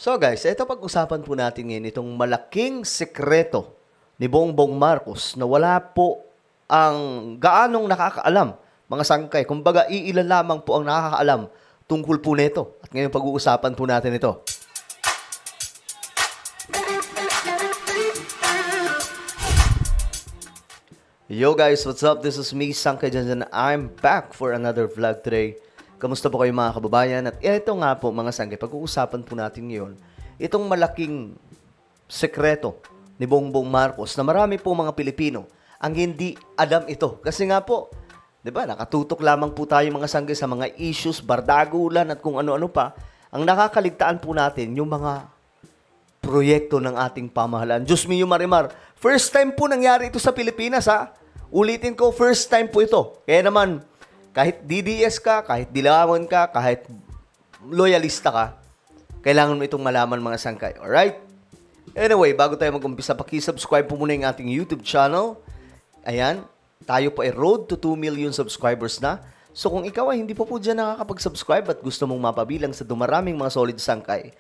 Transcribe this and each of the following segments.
So guys, ito pag-usapan po natin ngayon itong malaking sekreto ni Bongbong Marcos na wala po ang gaanong nakakaalam, mga sangkay. Kumbaga, iilan lamang po ang nakakaalam tungkol po nito. At ngayon pag-uusapan po natin ito. Yo guys, what's up? This is me, Sangkay Janjan. I'm back for another vlog today. Kamusta po kayo mga kababayan? At ito nga po mga sangkay, pag-uusapan po natin ngayon, itong malaking sekreto ni Bongbong Marcos na marami po mga Pilipino ang hindi alam ito. Kasi nga po, di ba, nakatutok lamang po tayo mga sangkay sa mga issues, bardagulan at kung ano-ano pa. Ang nakakaligtaan po natin yung mga proyekto ng ating pamahalaan. Diyos mio marimar, first time po nangyari ito sa Pilipinas ha. Ulitin ko, first time po ito. Kaya naman, kahit DDS ka, kahit dilawan ka, kahit loyalista ka, kailangan mo itong malaman mga sangkay. Alright? Anyway, bago tayo mag-umpisa, paki-subscribe po muna yung ating YouTube channel. Ayan, tayo po ay road to 2 million subscribers na. So kung ikaw ay hindi po dyan nakakapag-subscribe at gusto mong mapabilang sa dumaraming mga solid sangkay,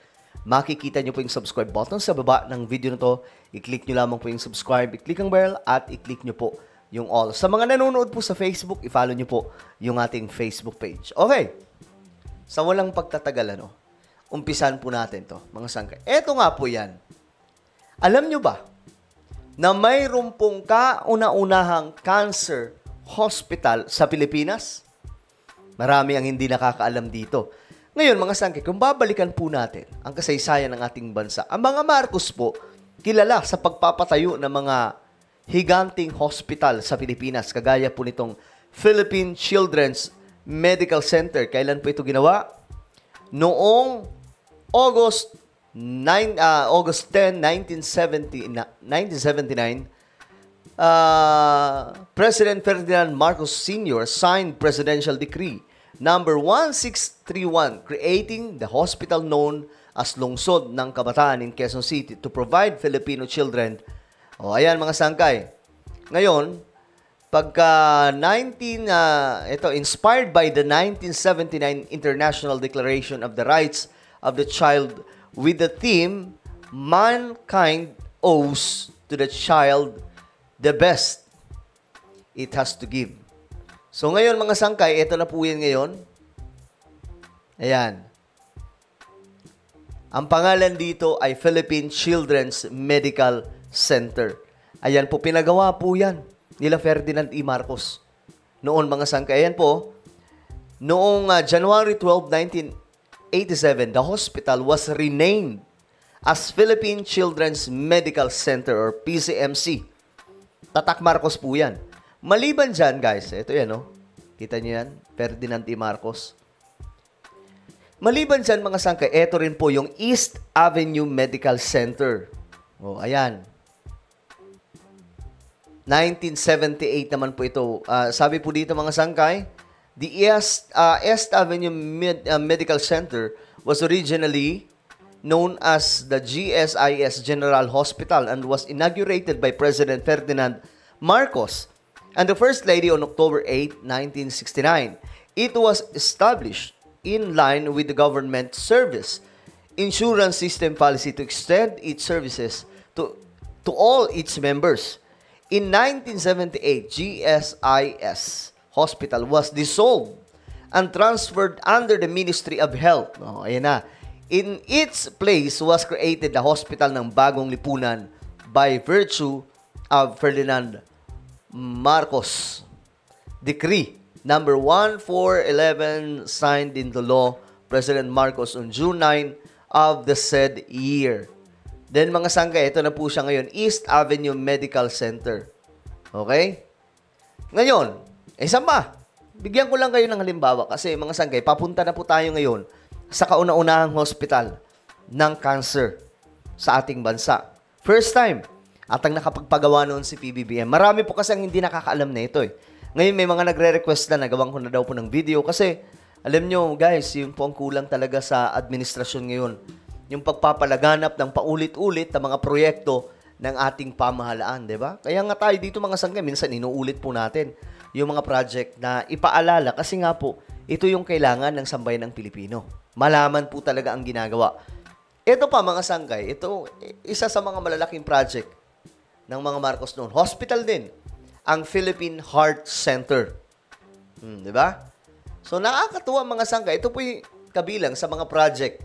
makikita nyo po yung subscribe button sa baba ng video na to. I-click nyo lamang po yung subscribe, i-click ang bell, at i-click nyo po yung all. Sa mga nanonood po sa Facebook, i-follow nyo po yung ating Facebook page. Okay. Sa walang pagtatagal, umpisan po natin to, mga sangkay. Eto nga po yan. Alam nyo ba na mayroon pong kauna-unahang cancer hospital sa Pilipinas? Marami ang hindi nakakaalam dito. Ngayon, mga sangkay, kung babalikan po natin ang kasaysayan ng ating bansa, ang mga Marcos po, kilala sa pagpapatayo ng mga higanting hospital sa Pilipinas, kagaya po nitong Philippine Children's Medical Center. Kailan po ito ginawa? Noong August 10, 1979, President Ferdinand Marcos Sr. signed Presidential Decree number 1631 creating the hospital known as Lungsod ng Kabataan in Quezon City to provide Filipino children. O, ayan mga sangkay. Ngayon, inspired by the 1979 International Declaration of the Rights of the Child with the theme, Mankind owes to the child the best it has to give. So ngayon mga sangkay, ito na po yan ngayon. Ayan. Ang pangalan dito ay Philippine Children's Medical Center. Ayan po, pinagawa po yan nila Ferdinand E. Marcos. Noon mga sangkay, ayan po, noong January 12, 1987, the hospital was renamed as Philippine Children's Medical Center or PCMC. Tatak Marcos po yan. Maliban dyan, guys, ito yan, kita niyo yan, Ferdinand E. Marcos. Maliban dyan, mga sangkay, ito rin po yung East Avenue Medical Center. O, ayan. 1978 naman po ito. Sabi po dito, mga sangkay, the East Avenue Medical Center was originally known as the GSIS General Hospital and was inaugurated by President Ferdinand Marcos and the First Lady on October 8, 1969. It was established in line with the government service insurance system policy to extend its services to all its members. In 1978, GSIS Hospital was dissolved and transferred under the Ministry of Health. Oh, ayan na. In its place was created the Hospital ng Bagong Lipunan by virtue of Ferdinand Marcos Decree number 1411 signed into law President Marcos on June 9 of the said year. Then mga sangkay, ito na po siya ngayon, East Avenue Medical Center. Okay? Ngayon, saan ba? Bigyan ko lang kayo ng halimbawa kasi mga sangkay, papunta na po tayo ngayon sa kauna-unahang hospital ng cancer sa ating bansa. First time. At ang nakapagpagawa noon si PBBM. Marami po kasi ang hindi nakakaalam na ito eh. Ngayon may mga nagre-request na nagawang ko na daw po ng video kasi alam nyo guys, yun po ang kulang talaga sa administrasyon ngayon. Yung pagpapalaganap ng paulit-ulit na mga proyekto ng ating pamahalaan, di ba? Kaya nga tayo dito mga sangkay, minsan inuulit po natin yung mga project na ipaalala kasi nga po, ito yung kailangan ng sambayan ng Pilipino. Malaman po talaga ang ginagawa. Ito pa mga sangkay, ito isa sa mga malalaking project ng mga Marcos noon. Hospital din, ang Philippine Heart Center. Di ba? So nakakatuwa mga sangkay, ito po yung kabilang sa mga project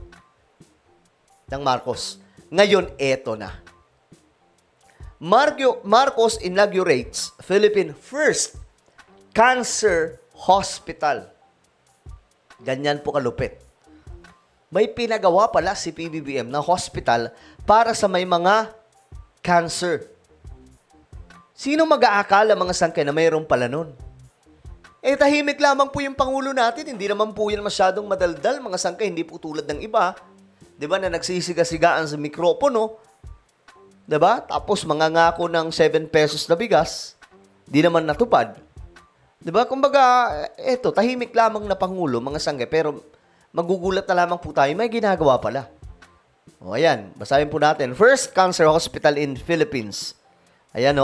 ng Marcos. Ngayon, eto na. Marcos inaugurates Philippine first cancer hospital. Ganyan po kalupit. May pinagawa pala si PBBM na hospital para sa may mga cancer. Sino mag-aakala mga sangkay na mayroon pala nun? Tahimik lamang po yung Pangulo natin. Hindi naman po yan masyadong madaldal. Mga sangkay, hindi po tulad ng iba. Diba, na nagsisiga-sigaan sa mikropono. Diba? Tapos mangangako ng 7 pesos na bigas. Di naman natupad. Diba? Kumbaga, tahimik lamang na Pangulo, mga sangkay. Pero magugulat na lamang po tayo, may ginagawa pala. O, ayan. Basahin po natin. First cancer hospital in Philippines. Ayan,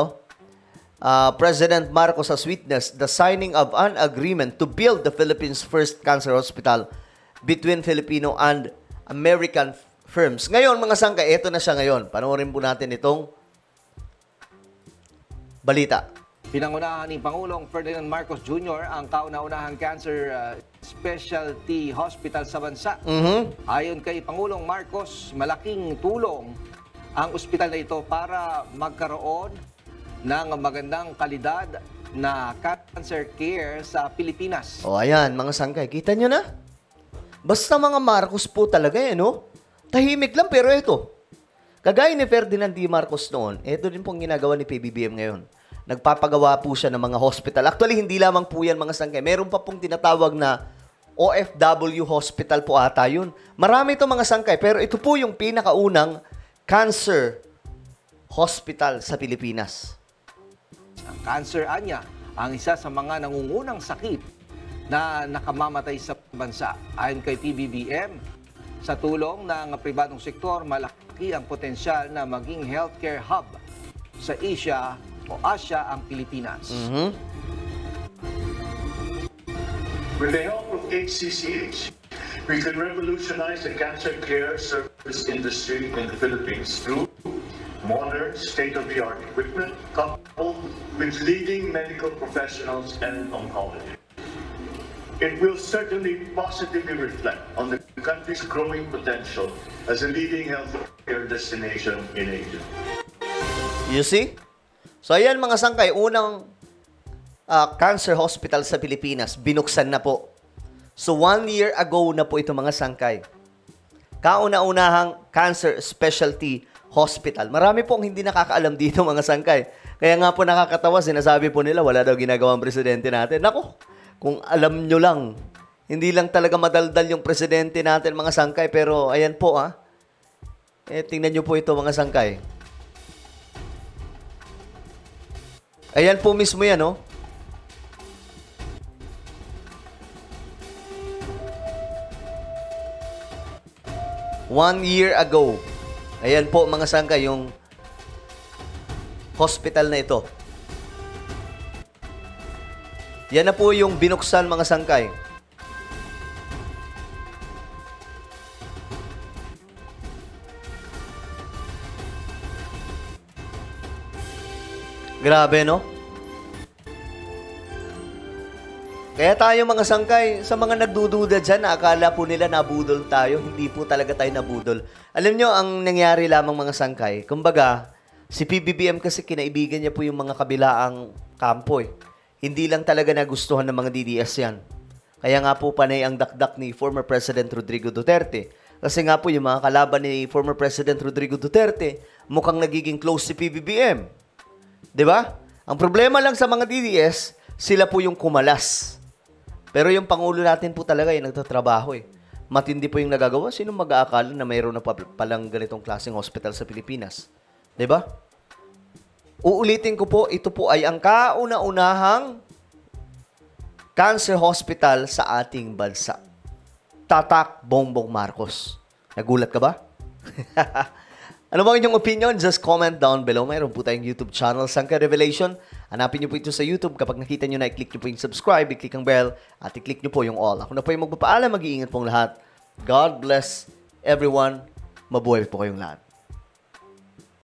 President Marcos has witnessed the signing of an agreement to build the Philippines' first cancer hospital between Filipino and American firms. Ngayon, mga sangkay, ito na siya ngayon. Panoorin po natin itong balita. Pinangunahan ni Pangulong Ferdinand Marcos Jr. ang kauna-unahang cancer specialty hospital sa bansa. Ayon kay Pangulong Marcos, malaking tulong ang ospital na ito para magkaroon ng magandang kalidad na cancer care sa Pilipinas. O ayan, mga sangkay, kita nyo na? Basta mga Marcos po talaga tahimik lang pero ito. Kagaya ni Ferdinand D. Marcos noon, ito din pong ginagawa ni PBBM ngayon. Nagpapagawa po siya ng mga hospital. Actually, hindi lamang po yan mga sangkay. Meron pa pong tinatawag na OFW hospital po ata yun. Marami ito mga sangkay, pero ito po yung pinakaunang cancer hospital sa Pilipinas. Ang cancer, anya, ang isa sa mga nangungunang sakit na nakamamatay sa bansa. Ayon kay PBBM, sa tulong ng pribadong sektor, malaki ang potensyal na maging healthcare hub sa Asia o Asya ang Pilipinas. With the help of HCCH, we can revolutionize the cancer care service industry in the Philippines through modern, state-of-the-art equipment coupled with leading medical professionals and oncology. It will certainly positively reflect on the country's growing potential as a leading healthcare destination in Asia. You see? So ayan mga sangkay, unang cancer hospital sa Pilipinas, binuksan na po. So 1 year ago na po ito mga sangkay. Kauna-unahang cancer specialty hospital. Marami pong hindi nakakaalam dito mga sangkay. Kaya nga po nakakatawa, sinasabi po nila wala daw ginagawang presidente natin. Nako, kung alam nyo lang, hindi lang talaga madaldal yung presidente natin mga sangkay. Pero ayan po tingnan nyo po ito mga sangkay. Ayan po mismo yan, 1 year ago. Ayan po mga sangkay, yung hospital na ito. Yan na po yung binuksan mga sangkay. Grabe, no? Kaya tayo mga sangkay, sa mga nagdududa dyan, akala po nila nabudol tayo. Hindi po talaga tayo nabudol. Alam nyo, ang nangyari lamang mga sangkay, kumbaga, si PBBM kasi kinaibigan niya po yung mga kabilaang kampo. Hindi lang talaga nagustuhan ng mga DDS yan. Kaya nga po panay ang dakdak ni former President Rodrigo Duterte. Kasi nga po yung mga kalaban ni former President Rodrigo Duterte, mukhang nagiging close si PBBM. 'Di ba? Ang problema lang sa mga DDS, sila po yung kumalas. Pero yung Pangulo natin po talaga yung nagtatrabaho Matindi po yung nagagawa. Sino mag-aakala na mayroon na palang ganitong klaseng hospital sa Pilipinas? 'Di ba? Uulitin ko po, ito po ay ang kauna-unahang cancer hospital sa ating bansa. Tatak Bongbong Marcos. Nagulat ka ba? Ano bang inyong opinion? Just comment down below. Mayroon po tayong YouTube channel, Sangkay Revelation. Hanapin nyo po ito sa YouTube. Kapag nakita nyo na, i-click nyo po yung subscribe, i-click ang bell, at i-click nyo po yung all. Ako na po yung magpapaalam. Mag-iingat pong lahat. God bless everyone. Mabuhay po kayong lahat.